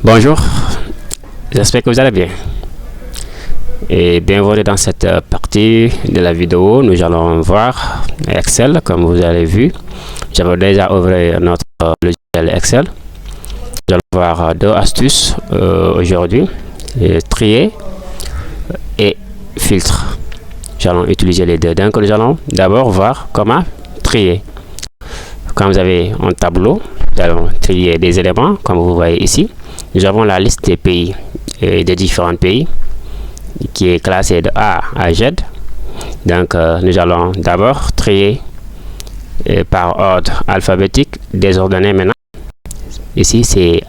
Bonjour, j'espère que vous allez bien. Et bienvenue dans cette partie de la vidéo. Nous allons voir Excel, comme vous avez vu. J'avais déjà ouvert notre logiciel Excel. Nous allons voir deux astuces aujourd'hui. Trier et filtre. Nous allons utiliser les deux. Donc nous allons d'abord voir comment trier. Quand vous avez un tableau, nous allons trier des éléments, comme vous voyez ici. Nous avons la liste des pays, des différents pays, qui est classée de A à Z. Donc, nous allons d'abord trier par ordre alphabétique, désordonné maintenant. Ici, c'est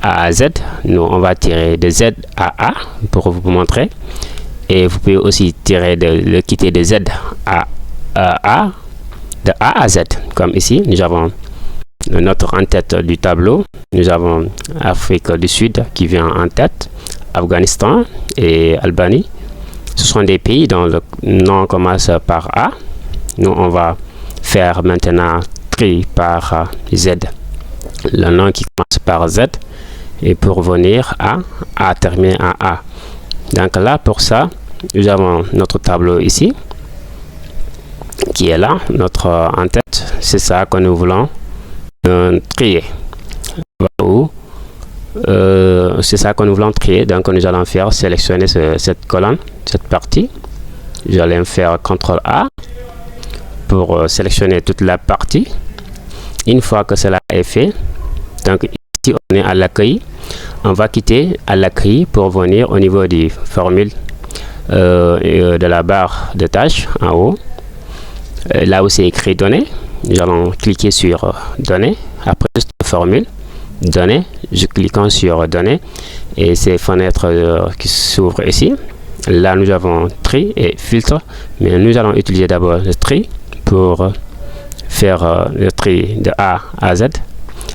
A à Z. Nous, on va tirer de Z à A pour vous montrer. Et vous pouvez aussi tirer le quitter de Z à A, de A à Z. Comme ici, nous avons notre en-tête du tableau. Nous avons Afrique du Sud qui vient en tête, Afghanistan et Albanie. Ce sont des pays dont le nom commence par A. Nous, on va faire maintenant tri par Z. Le nom qui commence par Z et pour venir à A terminé en A. Donc là, pour ça, nous avons notre tableau ici qui est là, notre en-tête. C'est ça que nous voulons trier. C'est ça que nous voulons trier. Donc nous allons faire sélectionner cette colonne, cette partie. Je vais faire CTRL A pour sélectionner toute la partie. Une fois que cela est fait, donc ici on est à l'accueil, on va quitter à l'accueil pour venir au niveau des formules de la barre de tâches en haut. Là où c'est écrit données, nous allons cliquer sur données. Après juste formule, données, je clique sur données et ces fenêtres qui s'ouvrent ici. Là, nous avons tri et filtre, mais nous allons utiliser d'abord le tri pour faire le tri de A à Z,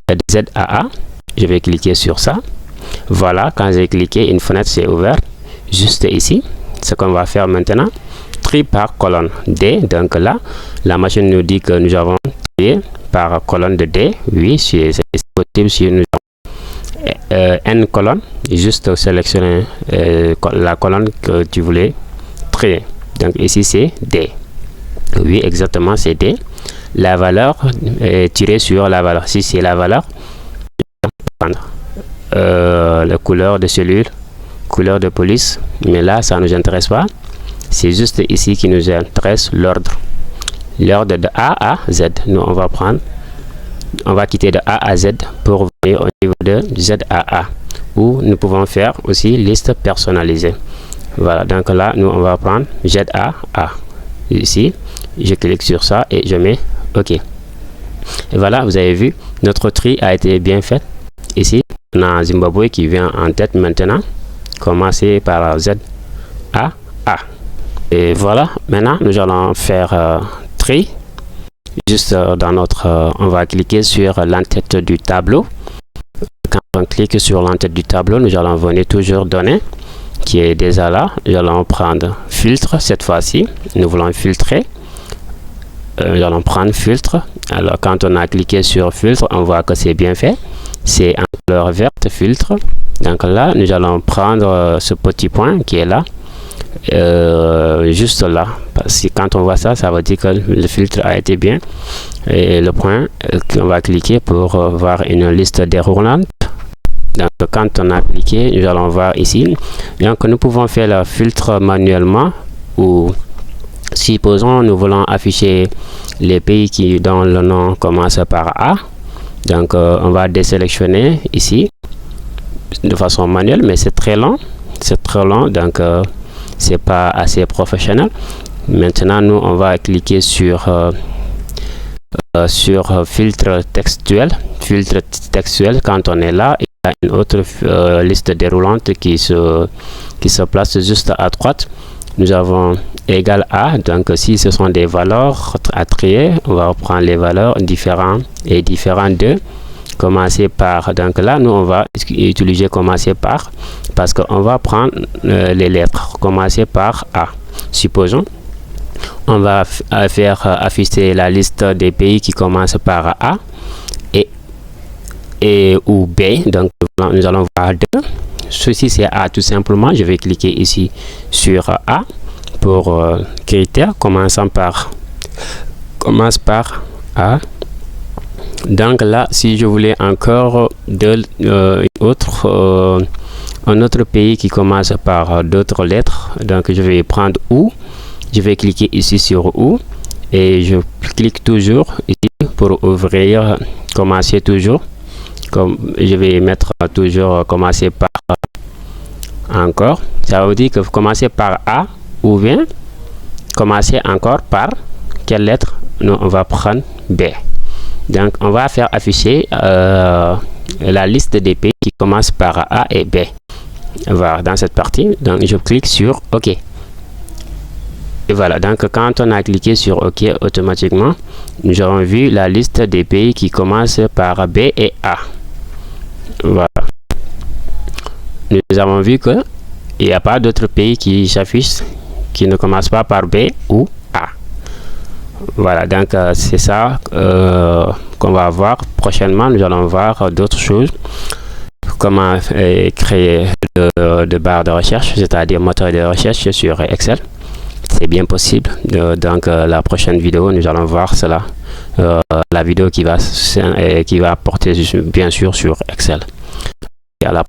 de Z à A. Je vais cliquer sur ça. Voilà, quand j'ai cliqué, une fenêtre s'est ouverte juste ici. Ce qu'on va faire maintenant, tri par colonne D. Donc là, la machine nous dit que nous avons trié par colonne de D. Oui, c'est possible si nous avons N colonnes. Juste sélectionner la colonne que tu voulais trier. Donc ici c'est D. Oui, exactement, c'est D. La valeur est tirée sur la valeur. Si c'est la valeur, je vais prendre la couleur de cellule, couleur de police. Mais là, ça ne nous intéresse pas. C'est juste ici qui nous intéresse l'ordre. L'ordre de A à Z. Nous, on va quitter de A à Z pour venir au niveau de Z à A. Ou nous pouvons faire aussi liste personnalisée. Voilà, donc là, nous, on va prendre Z à A. Ici, je clique sur ça et je mets OK. Et voilà, vous avez vu, notre tri a été bien fait. Ici, on a Zimbabwe qui vient en tête maintenant. Commencer par Z à A. Et voilà, maintenant, nous allons faire tri. Juste dans notre, on va cliquer sur l'entête du tableau. Quand on clique sur l'entête du tableau, nous allons venir toujours donner, qui est déjà là. Nous allons prendre filtre cette fois-ci. Nous voulons filtrer. Nous allons prendre filtre. Alors quand on a cliqué sur filtre, on voit que c'est bien fait. C'est en couleur verte filtre. Donc là, nous allons prendre ce petit point qui est là. Juste là, parce que quand on voit ça, ça veut dire que le filtre a été bien. Et le point qu'on va cliquer pour voir une liste déroulante. Donc quand on a cliqué, nous allons voir ici. Donc nous pouvons faire le filtre manuellement, ou supposons nous voulons afficher les pays dont le nom commence par A. Donc on va désélectionner ici de façon manuelle, mais c'est très long. C'est très long, donc c'est pas assez professionnel. Maintenant, nous, on va cliquer sur filtre textuel. Filtre textuel, quand on est là, il y a une autre liste déroulante qui se place juste à droite. Nous avons égal à, donc si ce sont des valeurs à trier, on va reprendre les valeurs différentes et différentes de commencer par. Donc là, nous, on va utiliser commencer par, parce qu'on va prendre les lettres commencer par A. Supposons on va faire afficher la liste des pays qui commencent par A et ou B. Donc nous allons voir 2. Ceci c'est A tout simplement. Je vais cliquer ici sur A pour critères commence par A. Donc là, si je voulais encore un autre pays qui commence par d'autres lettres, donc je vais prendre OU. Je vais cliquer ici sur OU et je clique toujours ici pour ouvrir, commencer toujours. Comme je vais mettre toujours commencer par encore. Ça veut dire que vous commencez par A ou bien commencer encore par quelle lettre? Nous, on va prendre B. Donc, on va faire afficher la liste des pays qui commencent par A et B. Voilà, dans cette partie. Donc, je clique sur OK. Et voilà, donc quand on a cliqué sur OK, automatiquement, nous aurons vu la liste des pays qui commencent par B et A. Voilà. Nous avons vu qu'il n'y a pas d'autres pays qui s'affichent qui ne commencent pas par B ou A. Voilà, donc c'est ça qu'on va voir prochainement. Nous allons voir d'autres choses, comment créer de barres de recherche, c'est-à-dire moteur de recherche sur Excel. C'est bien possible. Donc la prochaine vidéo, nous allons voir cela. La vidéo qui va porter bien sûr sur Excel. Et à la